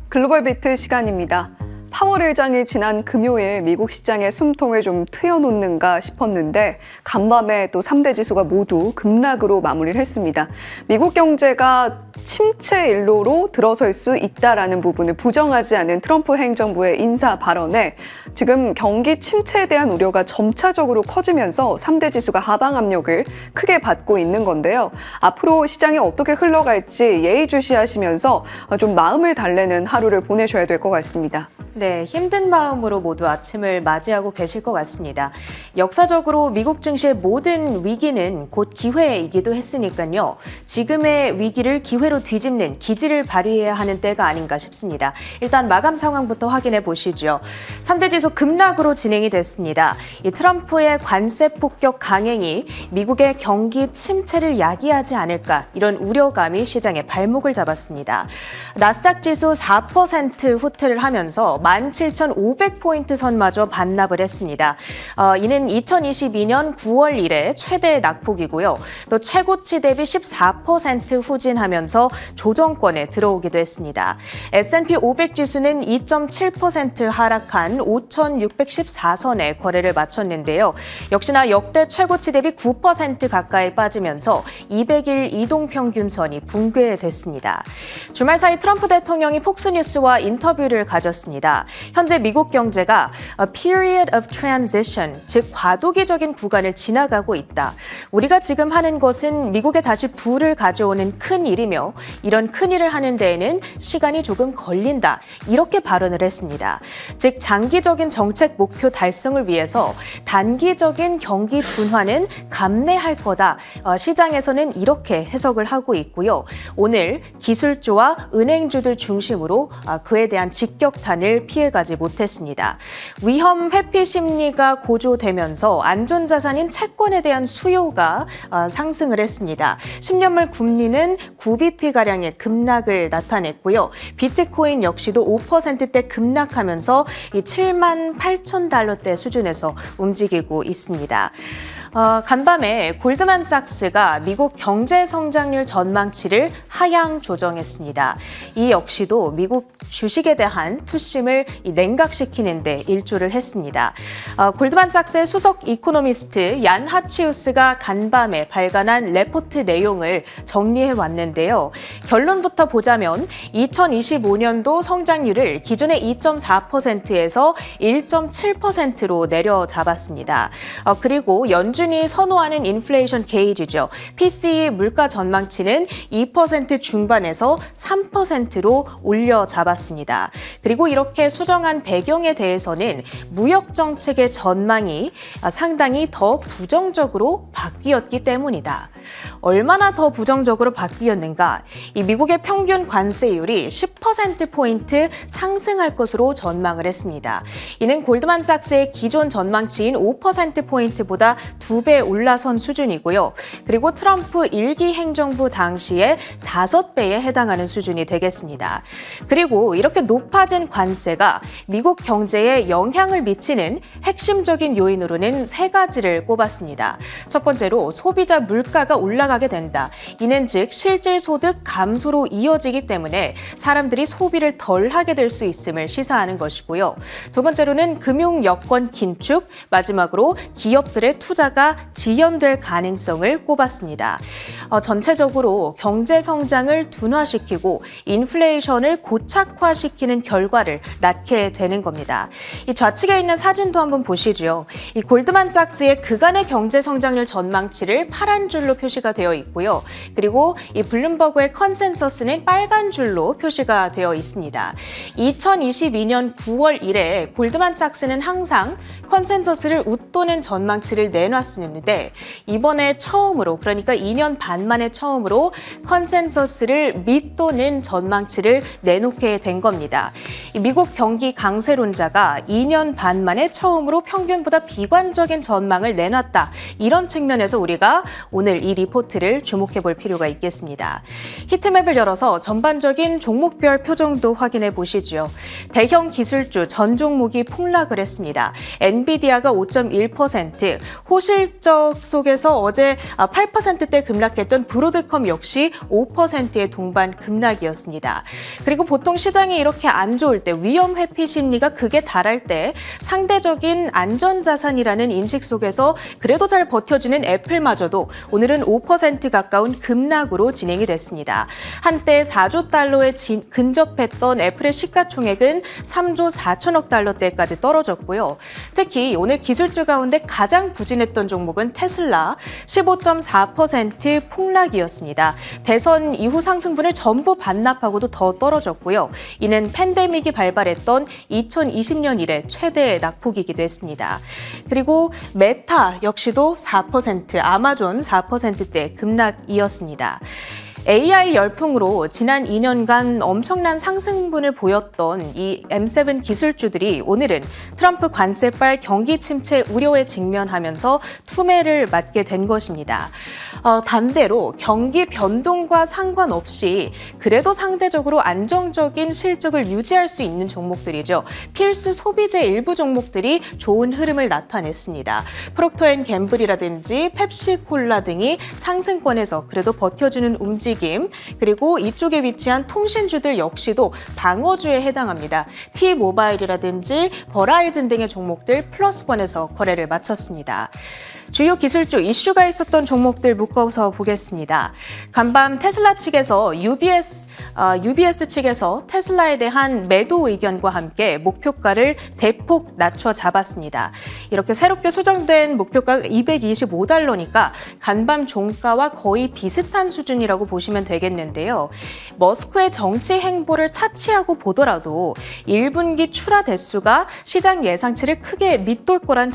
글로벌 비트 시간입니다. 파월 의장이 지난 금요일 미국 시장의 숨통을 좀 트여놓는가 싶었는데 간밤에 또 3대 지수가 모두 급락으로 마무리를 했습니다. 미국 경제가 침체 일로로 들어설 수 있다라는 부분을 부정하지 않은 트럼프 행정부의 인사 발언에 지금 경기 침체에 대한 우려가 점차적으로 커지면서 3대 지수가 하방 압력을 크게 받고 있는 건데요. 앞으로 시장이 어떻게 흘러갈지 예의주시하시면서 좀 마음을 달래는 하루를 보내셔야 될 것 같습니다. 네, 힘든 마음으로 모두 아침을 맞이하고 계실 것 같습니다. 역사적으로 미국 증시의 모든 위기는 곧 기회이기도 했으니까요. 지금의 위기를 기회로 뒤집는 기지를 발휘해야 하는 때가 아닌가 싶습니다. 일단 마감 상황부터 확인해 보시죠. 3대 지수 급락으로 진행이 됐습니다. 이 트럼프의 관세 폭격 강행이 미국의 경기 침체를 야기하지 않을까 이런 우려감이 시장의 발목을 잡았습니다. 나스닥 지수 4% 후퇴를 하면서 17,500포인트 선마저 반납을 했습니다. 이는 2022년 9월 이래 최대 낙폭이고요. 또 최고치 대비 14% 후진하면서 조정권에 들어오기도 했습니다. S&P 500 지수는 2.7% 하락한 5,614선에 거래를 마쳤는데요. 역시나 역대 최고치 대비 9% 가까이 빠지면서 200일 이동평균선이 붕괴됐습니다. 주말 사이 트럼프 대통령이 폭스뉴스와 인터뷰를 가졌습니다. 현재 미국 경제가 a period of transition, 즉 과도기적인 구간을 지나가고 있다. 우리가 지금 하는 것은 미국에 다시 부를 가져오는 큰 일이며 이런 큰 일을 하는 데에는 시간이 조금 걸린다. 이렇게 발언을 했습니다. 즉 장기적인 정책 목표 달성을 위해서 단기적인 경기 둔화는 감내할 거다. 시장에서는 이렇게 해석을 하고 있고요. 오늘 기술주와 은행주들 중심으로 그에 대한 직격탄을 피해가지 못했습니다. 위험 회피 심리가 고조되면서 안전자산인 채권에 대한 수요가 상승을 했습니다. 10년물 금리는 9bp가량의 급락을 나타냈고요. 비트코인 역시도 5%대 급락하면서 이 78,000달러대 수준에서 움직이고 있습니다. 간밤에 골드만삭스가 미국 경제 성장률 전망치를 하향 조정했습니다. 이 역시도 미국 주식에 대한 투심을 냉각시키는 데 일조를 했습니다. 골드만삭스의 수석 이코노미스트 얀 하치우스가 간밤에 발간한 레포트 내용을 정리해 왔는데요. 결론부터 보자면 2025년도 성장률을 기존의 2.4%에서 1.7%로 내려잡았습니다. 그리고 연준이 선호하는 인플레이션 게이지죠. PCE 물가 전망치는 2% 중반에서 3%로 올려잡았습니다. 그리고 이렇게 수정한 배경에 대해서는 무역 정책의 전망이 상당히 더 부정적으로 바뀌었기 때문이다. 얼마나 더 부정적으로 바뀌었는가? 이 미국의 평균 관세율이 10%포인트 상승할 것으로 전망을 했습니다. 이는 골드만삭스의 기존 전망치인 5%포인트보다 2배 올라선 수준이고요. 그리고 트럼프 1기 행정부 당시에 5배에 해당하는 수준이 되겠습니다. 그리고 이렇게 높아진 관세가 미국 경제에 영향을 미치는 핵심적인 요인으로는 3가지를 꼽았습니다. 첫 번째로 소비자 물가가 올라가게 된다. 이는 즉 실질 소득 감소로 이어지기 때문에 사람들이 소비를 덜 하게 될 수 있음을 시사하는 것이고요. 두 번째로는 금융 여건 긴축, 마지막으로 기업들의 투자가 지연될 가능성을 꼽았습니다. 전체적으로 경제 성장을 둔화시키고 인플레이션을 고착화시키는 결과를 낳게 되는 겁니다. 이 좌측에 있는 사진도 한번 보시죠. 이 골드만삭스의 그간의 경제 성장률 전망치를 파란 줄로 표시가 되어 있고요. 그리고 이 블룸버그의 컨센서스는 빨간 줄로 표시가 되어 있습니다. 2022년 9월 이래 골드만삭스는 항상 컨센서스를 웃도는 전망치를 내놨었는데 이번에 처음으로, 그러니까 2년 반 만에 처음으로 컨센서스를 밑도는 전망치를 내놓게 된 겁니다. 미국 경기 강세론자가 2년 반 만에 처음으로 평균보다 비관적인 전망을 내놨다. 이런 측면에서 우리가 오늘 이 리포트를 주목해 볼 필요가 있겠습니다. 히트맵을 열어서 전반적인 종목별 표정도 확인해 보시죠. 대형 기술주 전 종목이 폭락을 했습니다. 엔비디아가 5.1%, 호실 실적 속에서 어제 8%대 급락했던 브로드컴 역시 5%의 동반 급락이었습니다. 그리고 보통 시장이 이렇게 안 좋을 때, 위험 회피 심리가 극에 달할 때 상대적인 안전자산이라는 인식 속에서 그래도 잘 버텨주는 애플마저도 오늘은 5% 가까운 급락으로 진행이 됐습니다. 한때 4조 달러에 근접했던 애플의 시가총액은 3조 4천억 달러대까지 떨어졌고요. 특히 오늘 기술주 가운데 가장 부진했던 종목은 테슬라, 15.4% 폭락이었습니다. 대선 이후 상승분을 전부 반납하고도 더 떨어졌고요. 이는 팬데믹이 발발했던 2020년 이래 최대 낙폭이기도 했습니다. 그리고 메타 역시도 4%, 아마존 4%대 급락이었습니다. AI 열풍으로 지난 2년간 엄청난 상승분을 보였던 이 M7 기술주들이 오늘은 트럼프 관세발 경기 침체 우려에 직면하면서 투매를 맞게 된 것입니다. 반대로 경기 변동과 상관없이 그래도 상대적으로 안정적인 실적을 유지할 수 있는 종목들이죠. 필수 소비재 일부 종목들이 좋은 흐름을 나타냈습니다. 프록터앤갬블이라든지 펩시콜라 등이 상승권에서 그래도 버텨주는 움직임, 그리고 이쪽에 위치한 통신주들 역시도 방어주에 해당합니다. T모바일이라든지 버라이즌 등의 종목들 플러스권에서 거래를 마쳤습니다. 주요 기술주 이슈가 있었던 종목들 묶어서 보겠습니다. 간밤 테슬라 측에서 UBS 측에서 테슬라에 대한 매도 의견과 함께 목표가를 대폭 낮춰 잡았습니다. 이렇게 새롭게 수정된 목표가가 $225니까 간밤 종가와 거의 비슷한 수준이라고 보시면 되겠는데요. 머스크의 정치 행보를 차치하고 보더라도 1분기 출하 대수가 시장 예상치를 크게 밑돌 거란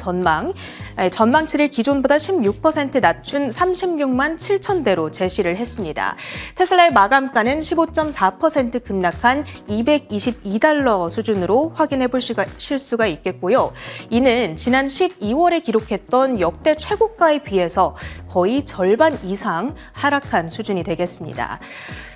전망치를 기존보다 16% 낮춘 36만 7천 대로 제시를 했습니다. 테슬라의 마감가는 15.4% 급락한 $222 수준으로 확인해 보실 수가 있겠고요. 이는 지난 12월에 기록했던 역대 최고가에 비해서 거의 절반 이상 하락한 수준이 되겠습니다.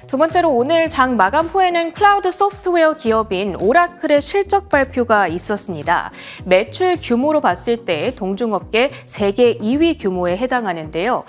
두 번째로 오늘 장 마감 후에는 클라우드 소프트웨어 기업인 오라클의 실적 발표가 있었습니다. 매출 규모로 봤을 때 동종업계 세계 2위 규모에 해당하는데요.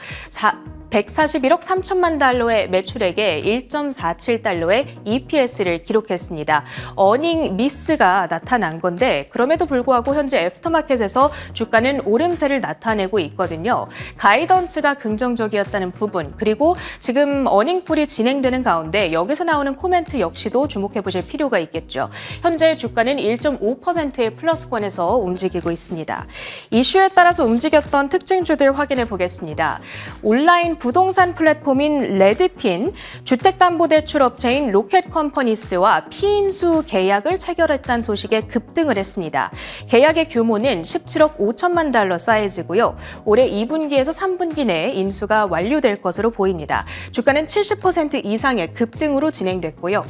141억 3천만 달러의 매출액에 1.47달러의 EPS를 기록했습니다. 어닝 미스가 나타난 건데 그럼에도 불구하고 현재 애프터마켓에서 주가는 오름세를 나타내고 있거든요. 가이던스가 긍정적이었다는 부분, 그리고 지금 어닝폴이 진행되는 가운데 여기서 나오는 코멘트 역시도 주목해 보실 필요가 있겠죠. 현재 주가는 1.5%의 플러스권에서 움직이고 있습니다. 이슈에 따라서 움직였던 특징주들 확인해 보겠습니다. 온라인 부동산 플랫폼인 레드핀, 주택담보대출 업체인 로켓컴퍼니스와 피인수 계약을 체결했다는 소식에 급등을 했습니다. 계약의 규모는 17억 5천만 달러 사이즈고요. 올해 2분기에서 3분기 내에 인수가 완료될 것으로 보입니다. 주가는 70% 이상의 급등으로 진행됐고요.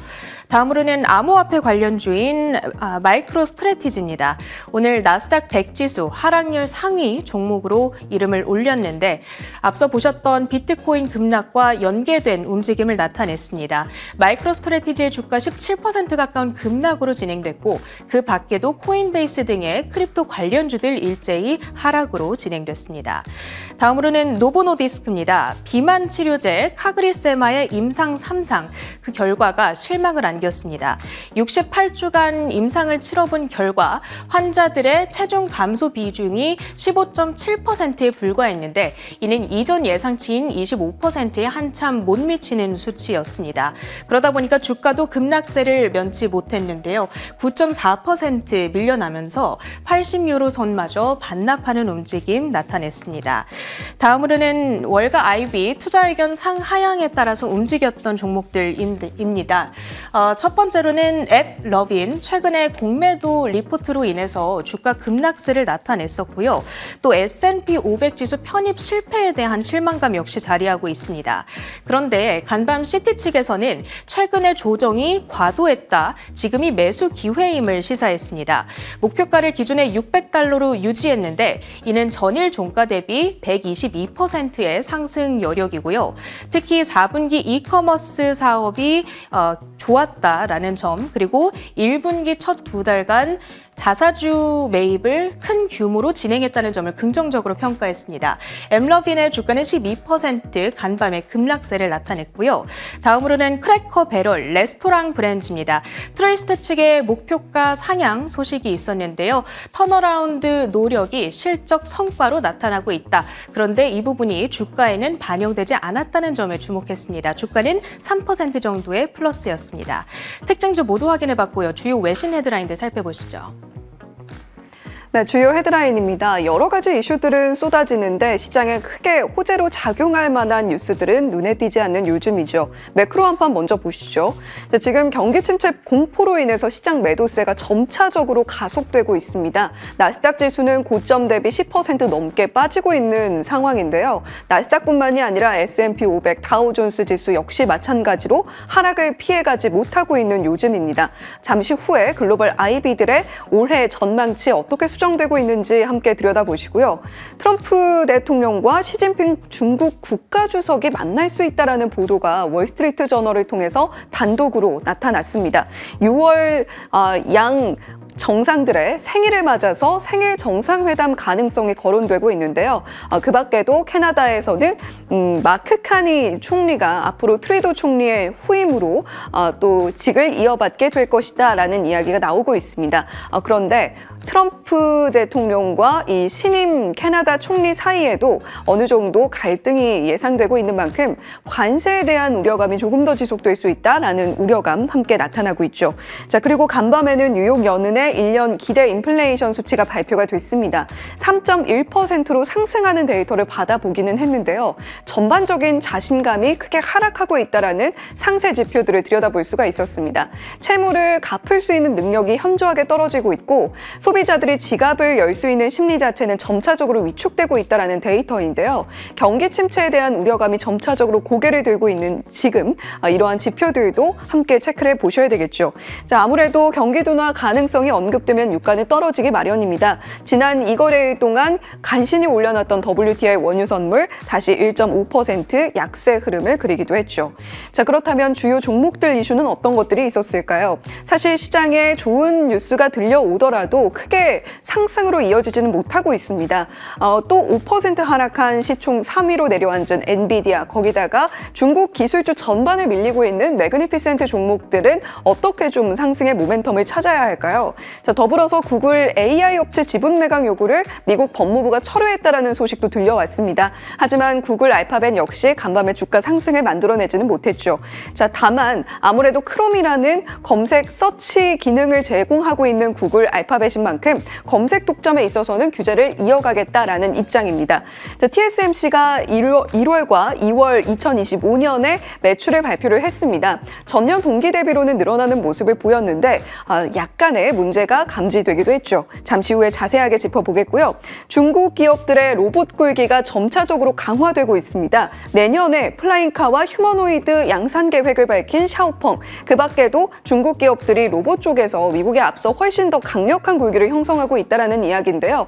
다음으로는 암호화폐 관련주인 마이크로 스트래티지입니다. 오늘 나스닥 100 지수 하락률 상위 종목으로 이름을 올렸는데 앞서 보셨던 비트코인 급락과 연계된 움직임을 나타냈습니다. 마이크로 스트래티지의 주가 17% 가까운 급락으로 진행됐고 그 밖에도 코인베이스 등의 크립토 관련주들 일제히 하락으로 진행됐습니다. 다음으로는 노보노디스크입니다. 비만 치료제 카그리세마의 임상 3상, 그 결과가 실망을 안겼습니다. 68주간 임상을 치러본 결과 환자들의 체중 감소 비중이 15.7%에 불과했는데 이는 이전 예상치인 25%에 한참 못 미치는 수치였습니다. 그러다 보니까 주가도 급락세를 면치 못했는데요. 9.4% 밀려나면서 80유로 선마저 반납하는 움직임 나타냈습니다. 다음으로는 월가 IB 투자 의견 상하향에 따라서 움직였던 종목들입니다. 첫 번째로는 앱 러빈, 최근에 공매도 리포트로 인해서 주가 급락세를 나타냈었고요. 또 S&P 500 지수 편입 실패에 대한 실망감 역시 자리하고 있습니다. 그런데 간밤 시티 측에서는 최근의 조정이 과도했다, 지금이 매수 기회임을 시사했습니다. 목표가를 기존에 $600로 유지했는데 이는 전일 종가 대비 122%의 상승 여력이고요. 특히 4분기 이커머스 사업이 좋았다라는 점, 그리고 1분기 첫 두 달간 자사주 매입을 큰 규모로 진행했다는 점을 긍정적으로 평가했습니다. 엠러빈의 주가는 12% 간밤에 급락세를 나타냈고요. 다음으로는 크래커 배럴 레스토랑 브랜드입니다. 트레이스트 측의 목표가 상향 소식이 있었는데요. 턴어라운드 노력이 실적 성과로 나타나고 있다. 그런데 이 부분이 주가에는 반영되지 않았다는 점에 주목했습니다. 주가는 3% 정도의 플러스였습니다. 특징주 모두 확인해봤고요. 주요 외신 헤드라인들 살펴보시죠. 네, 주요 헤드라인입니다. 여러 가지 이슈들은 쏟아지는데 시장에 크게 호재로 작용할 만한 뉴스들은 눈에 띄지 않는 요즘이죠. 매크로 한판 먼저 보시죠. 지금 경기 침체 공포로 인해서 시장 매도세가 점차적으로 가속되고 있습니다. 나스닥 지수는 고점 대비 10% 넘게 빠지고 있는 상황인데요. 나스닥뿐만이 아니라 S&P 500, 다우존스 지수 역시 마찬가지로 하락을 피해가지 못하고 있는 요즘입니다. 잠시 후에 글로벌 IB들의 올해 전망치 어떻게 수정되고 있는지 함께 들여다보시고요. 트럼프 대통령과 시진핑 중국 국가주석이 만날 수 있다는 보도가 월스트리트 저널을 통해서 단독으로 나타났습니다. 6월 양 정상들의 생일을 맞아서 생일 정상회담 가능성이 거론되고 있는데요. 그 밖에도 캐나다에서는 마크 카니 총리가 앞으로 트루도 총리의 후임으로 또 직을 이어받게 될 것이다라는 이야기가 나오고 있습니다. 그런데 트럼프 대통령과 이 신임 캐나다 총리 사이에도 어느 정도 갈등이 예상되고 있는 만큼 관세에 대한 우려감이 조금 더 지속될 수 있다라는 우려감 함께 나타나고 있죠. 자, 그리고 간밤에는 뉴욕 연은의 1년 기대 인플레이션 수치가 발표가 됐습니다. 3.1%로 상승하는 데이터를 받아보기는 했는데요. 전반적인 자신감이 크게 하락하고 있다라는 상세 지표들을 들여다볼 수가 있었습니다. 채무를 갚을 수 있는 능력이 현저하게 떨어지고 있고 소비자들이 지갑을 열 수 있는 심리 자체는 점차적으로 위축되고 있다는 데이터인데요. 경기 침체에 대한 우려감이 점차적으로 고개를 들고 있는 지금 이러한 지표들도 함께 체크를 해보셔야 되겠죠. 자, 아무래도 경기 둔화 가능성이 언급되면 유가는 떨어지기 마련입니다. 지난 2거래일 동안 간신히 올려놨던 WTI 원유 선물 다시 1.5% 약세 흐름을 그리기도 했죠. 자, 그렇다면 주요 종목들 이슈는 어떤 것들이 있었을까요? 사실 시장에 좋은 뉴스가 들려오더라도 크게 상승으로 이어지지는 못하고 있습니다. 또 5% 하락한 시총 3위로 내려앉은 엔비디아, 거기다가 중국 기술주 전반에 밀리고 있는 매그니피센트 종목들은 어떻게 좀 상승의 모멘텀을 찾아야 할까요? 자, 더불어서 구글 AI 업체 지분 매각 요구를 미국 법무부가 철회했다라는 소식도 들려왔습니다. 하지만 구글 알파벳 역시 간밤에 주가 상승을 만들어내지는 못했죠. 자, 다만 아무래도 크롬이라는 검색 서치 기능을 제공하고 있는 구글 알파벳인 만큼 검색 독점에 있어서는 규제를 이어가겠다라는 입장입니다. 자, TSMC가 1월과 2월 2025년에 매출을 발표를 했습니다. 전년 동기 대비로는 늘어나는 모습을 보였는데 약간의 문제가 감지되기도 했죠. 잠시 후에 자세하게 짚어보겠고요. 중국 기업들의 로봇 굴기가 점차적으로 강화되고 있습니다. 내년에 플라잉카와 휴머노이드 양산 계획을 밝힌 샤오펑, 그 밖에도 중국 기업들이 로봇 쪽에서 미국에 앞서 훨씬 더 강력한 굴기를 형성하고 있다는 이야기인데요.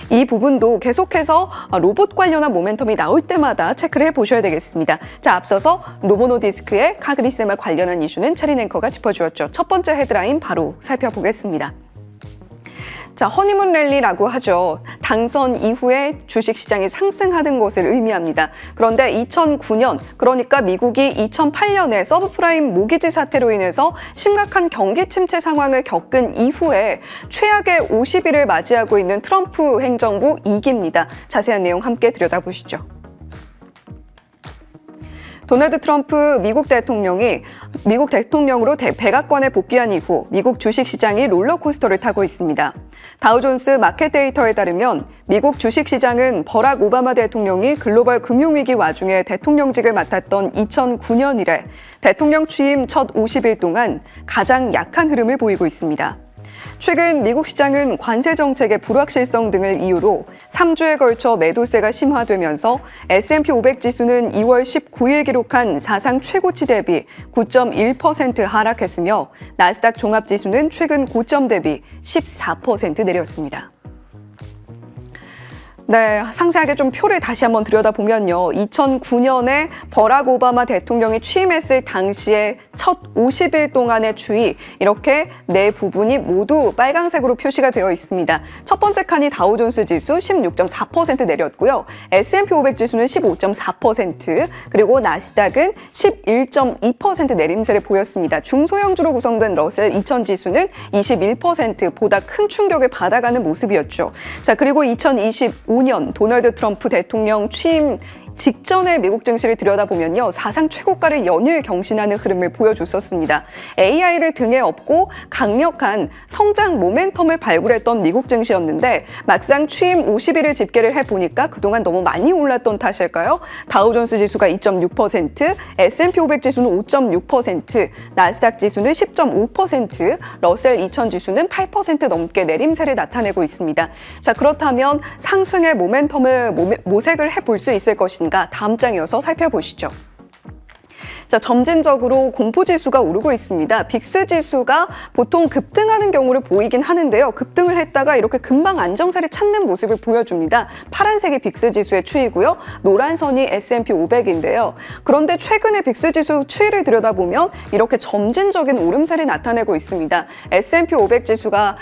이 부분도 계속해서 로봇 관련한 모멘텀이 나올 때마다 체크를 해보셔야 되겠습니다. 자, 앞서서 노보노디스크의 카그리세마 관련한 이슈는 체린 앵커가 짚어주었죠. 첫 번째 헤드라인 바로 살펴보겠습니다. 자, 허니문 랠리라고 하죠. 당선 이후에 주식시장이 상승하는 것을 의미합니다. 그런데 2009년, 그러니까 미국이 2008년에 서브프라임 모기지 사태로 인해서 심각한 경기 침체 상황을 겪은 이후에 최악의 50일을 맞이하고 있는 트럼프 행정부 2기입니다. 자세한 내용 함께 들여다보시죠. 도널드 트럼프 미국 대통령으로 백악관에 복귀한 이후 미국 주식시장이 롤러코스터를 타고 있습니다. 다우존스 마켓 데이터에 따르면 미국 주식시장은 버락 오바마 대통령이 글로벌 금융위기 와중에 대통령직을 맡았던 2009년 이래 대통령 취임 첫 50일 동안 가장 약한 흐름을 보이고 있습니다. 최근 미국 시장은 관세 정책의 불확실성 등을 이유로 3주에 걸쳐 매도세가 심화되면서 S&P 500 지수는 2월 19일 기록한 사상 최고치 대비 9.1% 하락했으며 나스닥 종합지수는 최근 고점 대비 14% 내렸습니다. 네, 상세하게 좀 표를 다시 한번 들여다보면요. 2009년에 버락 오바마 대통령이 취임했을 당시에 첫 50일 동안의 추이, 이렇게 네 부분이 모두 빨간색으로 표시가 되어 있습니다. 첫 번째 칸이 다우존스 지수 16.4% 내렸고요. S&P 500 지수는 15.4%, 그리고 나스닥은 11.2% 내림세를 보였습니다. 중소형주로 구성된 러셀 2000 지수는 21%보다 큰 충격을 받아가는 모습이었죠. 자, 그리고 2025년 도널드 트럼프 대통령 취임 직전의 미국 증시를 들여다보면요. 사상 최고가를 연일 경신하는 흐름을 보여줬었습니다. AI를 등에 업고 강력한 성장 모멘텀을 발굴했던 미국 증시였는데 막상 취임 50일을 집계를 해보니까 그동안 너무 많이 올랐던 탓일까요? 다우존스 지수가 2.6%, S&P 500 지수는 5.6%, 나스닥 지수는 10.5%, 러셀 2000 지수는 8% 넘게 내림세를 나타내고 있습니다. 자, 그렇다면 상승의 모멘텀을 모색을 해볼 수 있을 것인가? 다음 장이어서 살펴보시죠. 자, 점진적으로 공포지수가 오르고 있습니다. 빅스 지수가 보통 급등하는 경우를 보이긴 하는데요. 급등을 했다가 이렇게 금방 안정세를 찾는 모습을 보여줍니다. 파란색이 빅스 지수의 추이고요. 노란 선이 S&P 500인데요. 그런데 최근에 빅스 지수 추이를 들여다보면 이렇게 점진적인 오름세를 나타내고 있습니다. S&P 500 지수가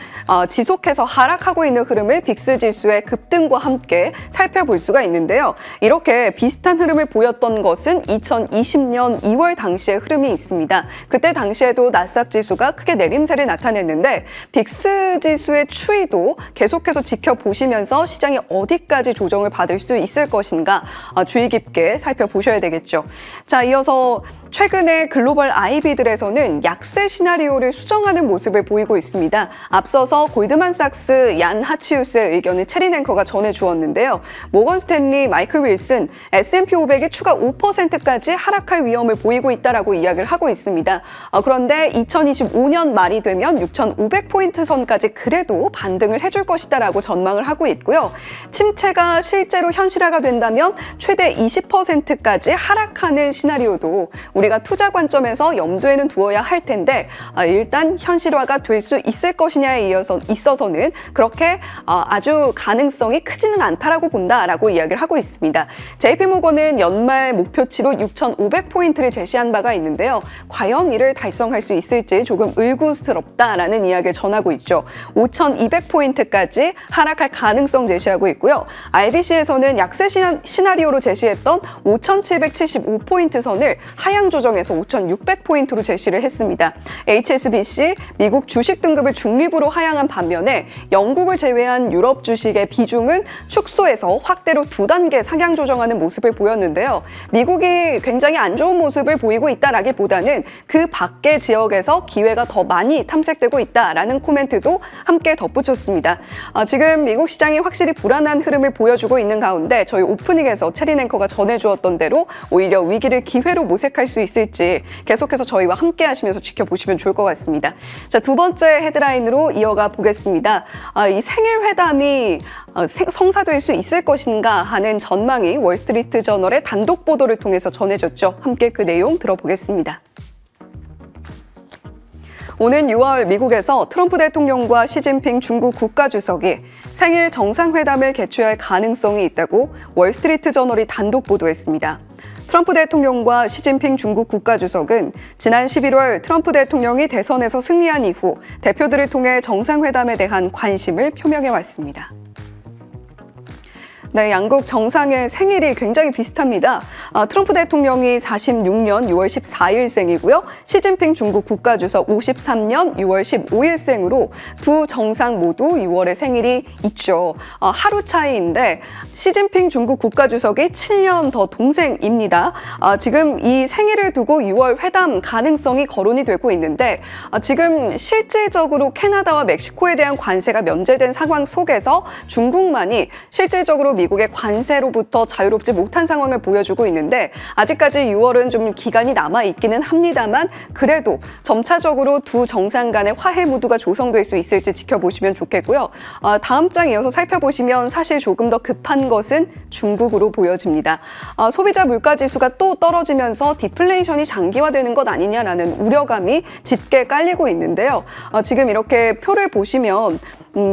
지속해서 하락하고 있는 흐름을 빅스 지수의 급등과 함께 살펴볼 수가 있는데요. 이렇게 비슷한 흐름을 보였던 것은 2020년 2월 당시의 흐름이 있습니다. 그때 당시에도 나스닥 지수가 크게 내림세를 나타냈는데 빅스 지수의 추이도 계속해서 지켜보시면서 시장이 어디까지 조정을 받을 수 있을 것인가 주의 깊게 살펴보셔야 되겠죠. 자, 이어서 최근에 글로벌 IB들에서는 약세 시나리오를 수정하는 모습을 보이고 있습니다. 앞서서 골드만삭스 얀 하치우스의 의견을 체린 앵커가 전해주었는데요. 모건 스탠리, 마이클 윌슨, S&P 500이 추가 5%까지 하락할 위험을 보이고 있다라고 이야기를 하고 있습니다. 그런데 2025년 말이 되면 6,500포인트 선까지 그래도 반등을 해줄 것이다라고 전망을 하고 있고요. 침체가 실제로 현실화가 된다면 최대 20%까지 하락하는 시나리오도 우리가 투자 관점에서 염두에는 두어야 할 텐데 일단 현실화가 될 수 있을 것이냐에 있어서는 그렇게 아주 가능성이 크지는 않다라고 본다라고 이야기를 하고 있습니다. JP모건은 연말 목표치로 6,500포인트를 제시한 바가 있는데요. 과연 이를 달성할 수 있을지 조금 의구스럽다라는 이야기를 전하고 있죠. 5,200포인트까지 하락할 가능성 제시하고 있고요. RBC에서는 약세 시나리오로 제시했던 5,775포인트 선을 하향 조정해서 5,600포인트로 제시를 했습니다. HSBC, 미국 주식 등급을 중립으로 하향한 반면에 영국을 제외한 유럽 주식의 비중은 축소해서 확대로 2단계 상향 조정하는 모습을 보였는데요. 미국이 굉장히 안 좋은 모습을 보이고 있다라기보다는 그 밖의 지역에서 기회가 더 많이 탐색되고 있다라는 코멘트도 함께 덧붙였습니다. 지금 미국 시장이 확실히 불안한 흐름을 보여주고 있는 가운데 저희 오프닝에서 체린 앵커가 전해주었던 대로 오히려 위기를 기회로 모색할 수 있을지 계속해서 저희와 함께 하시면서 지켜보시면 좋을 것 같습니다. 자, 두 번째 헤드라인으로 이어가 보겠습니다. 이 생일 회담이 성사될 수 있을 것인가 하는 전망이 월스트리트 저널의 단독 보도를 통해서 전해졌죠. 함께 그 내용 들어보겠습니다. 오는 6월 미국에서 트럼프 대통령과 시진핑 중국 국가주석이 생일 정상회담을 개최할 가능성이 있다고 월스트리트 저널이 단독 보도했습니다. 트럼프 대통령과 시진핑 중국 국가주석은 지난 11월 트럼프 대통령이 대선에서 승리한 이후 대표들을 통해 정상회담에 대한 관심을 표명해왔습니다. 네, 양국 정상의 생일이 굉장히 비슷합니다. 트럼프 대통령이 46년 6월 14일생이고요. 시진핑 중국 국가주석 53년 6월 15일생으로 두 정상 모두 6월에 생일이 있죠. 하루 차이인데 시진핑 중국 국가주석이 7년 더 동생입니다. 지금 이 생일을 두고 6월 회담 가능성이 거론이 되고 있는데 지금 실질적으로 캐나다와 멕시코에 대한 관세가 면제된 상황 속에서 중국만이 실질적으로 미국의 관세로부터 자유롭지 못한 상황을 보여주고 있는데 아직까지 6월은 좀 기간이 남아있기는 합니다만 그래도 점차적으로 두 정상 간의 화해 무드가 조성될 수 있을지 지켜보시면 좋겠고요. 다음 장 이어서 살펴보시면 사실 조금 더 급한 것은 중국으로 보여집니다. 소비자 물가지수가 또 떨어지면서 디플레이션이 장기화되는 것 아니냐라는 우려감이 짙게 깔리고 있는데요. 지금 이렇게 표를 보시면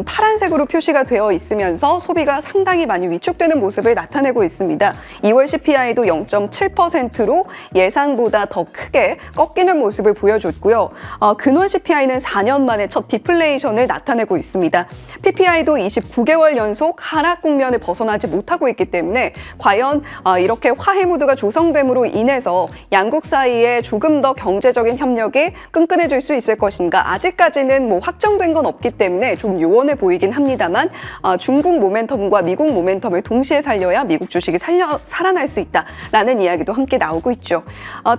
파란색으로 표시가 되어 있으면서 소비가 상당히 많이 위축되는 모습을 나타내고 있습니다. 2월 CPI도 0.7%로 예상보다 더 크게 꺾이는 모습을 보여줬고요. 근원 CPI는 4년 만에 첫 디플레이션을 나타내고 있습니다. PPI도 29개월 연속 하락 국면을 벗어나지 못하고 있기 때문에 과연 이렇게 화해 무드가 조성됨으로 인해서 양국 사이에 조금 더 경제적인 협력이 끈끈해질 수 있을 것인가, 아직까지는 뭐 확정된 건 없기 때문에 좀 요원해 보이긴 합니다만 중국 모멘텀과 미국 모멘텀을 동시에 살려야 미국 주식이 살아날 수 있다라는 이야기도 함께 나오고 있죠.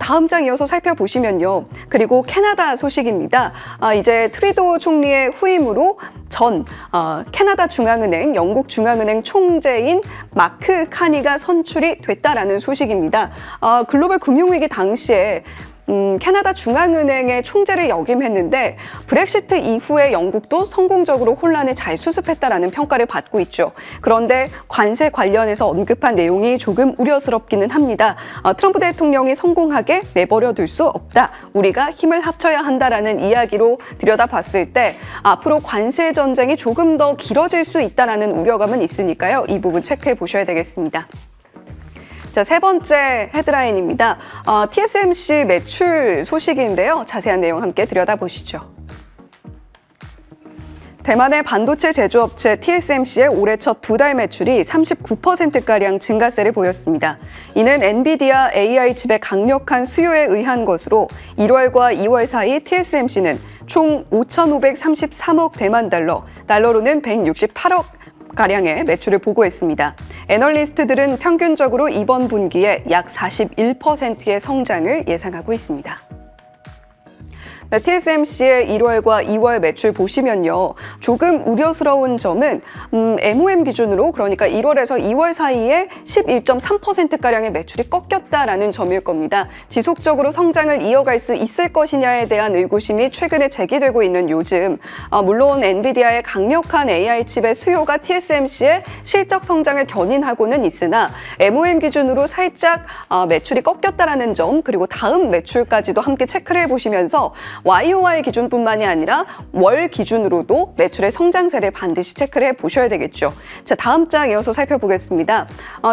다음 장 이어서 살펴보시면요. 그리고 캐나다 소식입니다. 이제 트리도 총리의 후임으로 전 캐나다 중앙은행, 영국 중앙은행 총재인 마크 카니가 선출이 됐다라는 소식입니다. 글로벌 금융위기 당시에 캐나다 중앙은행의 총재를 역임했는데 브렉시트 이후에 영국도 성공적으로 혼란을 잘 수습했다라는 평가를 받고 있죠. 그런데 관세 관련해서 언급한 내용이 조금 우려스럽기는 합니다. 트럼프 대통령이 성공하게 내버려둘 수 없다. 우리가 힘을 합쳐야 한다라는 이야기로 들여다봤을 때 앞으로 관세 전쟁이 조금 더 길어질 수 있다라는 우려감은 있으니까요. 이 부분 체크해 보셔야 되겠습니다. 자, 세 번째 헤드라인입니다. TSMC 매출 소식인데요. 자세한 내용 함께 들여다보시죠. 대만의 반도체 제조업체 TSMC의 올해 첫 두 달 매출이 39%가량 증가세를 보였습니다. 이는 엔비디아 AI 칩의 강력한 수요에 의한 것으로 1월과 2월 사이 TSMC는 총 5,533억 대만 달러로는 168억 가량의 매출을 보고했습니다. 애널리스트들은 평균적으로 이번 분기에 약 41%의 성장을 예상하고 있습니다. 네, TSMC의 1월과 2월 매출 보시면요. 조금 우려스러운 점은 MOM 기준으로, 그러니까 1월에서 2월 사이에 11.3%가량의 매출이 꺾였다라는 점일 겁니다. 지속적으로 성장을 이어갈 수 있을 것이냐에 대한 의구심이 최근에 제기되고 있는 요즘, 물론 엔비디아의 강력한 AI 칩의 수요가 TSMC의 실적 성장을 견인하고는 있으나 MOM 기준으로 살짝 매출이 꺾였다라는 점, 그리고 다음 매출까지도 함께 체크를 해보시면서 YOY 기준뿐만이 아니라 월 기준으로도 매출의 성장세를 반드시 체크를 해보셔야 되겠죠. 자, 다음 장 이어서 살펴보겠습니다.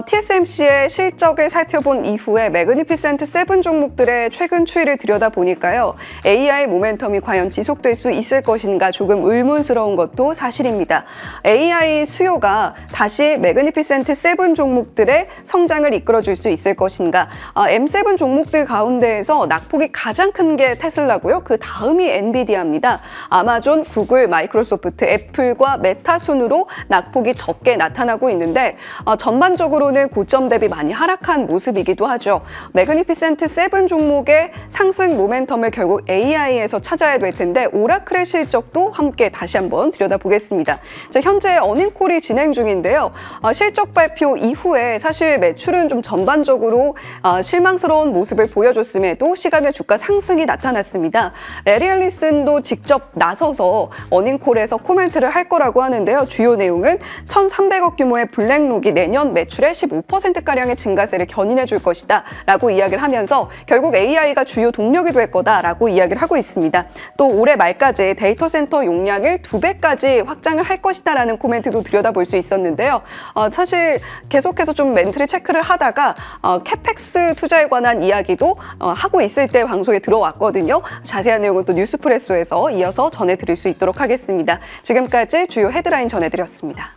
TSMC의 실적을 살펴본 이후에 매그니피센트 7 종목들의 최근 추이를 들여다보니까요. AI 모멘텀이 과연 지속될 수 있을 것인가 조금 의문스러운 것도 사실입니다. AI 수요가 다시 매그니피센트 7 종목들의 성장을 이끌어줄 수 있을 것인가. M7 종목들 가운데에서 낙폭이 가장 큰 게 테슬라고요. 그 다음이 엔비디아입니다. 아마존, 구글, 마이크로소프트, 애플과 메타 순으로 낙폭이 적게 나타나고 있는데 전반적으로는 고점 대비 많이 하락한 모습이기도 하죠. 매그니피센트 7 종목의 상승 모멘텀을 결국 AI에서 찾아야 될 텐데 오라클의 실적도 함께 다시 한번 들여다보겠습니다. 자, 현재 어닝콜이 진행 중인데요. 실적 발표 이후에 사실 매출은 좀 전반적으로 실망스러운 모습을 보여줬음에도 시간의 주가 상승이 나타났습니다. 레리 앨리슨도 직접 나서서 어닝콜에서 코멘트를 할 거라고 하는데요. 주요 내용은 1,300억 규모의 블랙록이 내년 매출의 15%가량의 증가세를 견인해 줄 것이다 라고 이야기를 하면서 결국 AI가 주요 동력이 될 거다라고 이야기를 하고 있습니다. 또 올해 말까지 데이터 센터 용량을 2배까지 확장을 할 것이다라는 코멘트도 들여다볼 수 있었는데요. 사실 계속해서 좀 멘트를 체크를 하다가 캐펙스 투자에 관한 이야기도 하고 있을 때 방송에 들어왔거든요. 자세한 내용은 또 뉴스프레소에서 이어서 전해드릴 수 있도록 하겠습니다. 지금까지 주요 헤드라인 전해드렸습니다.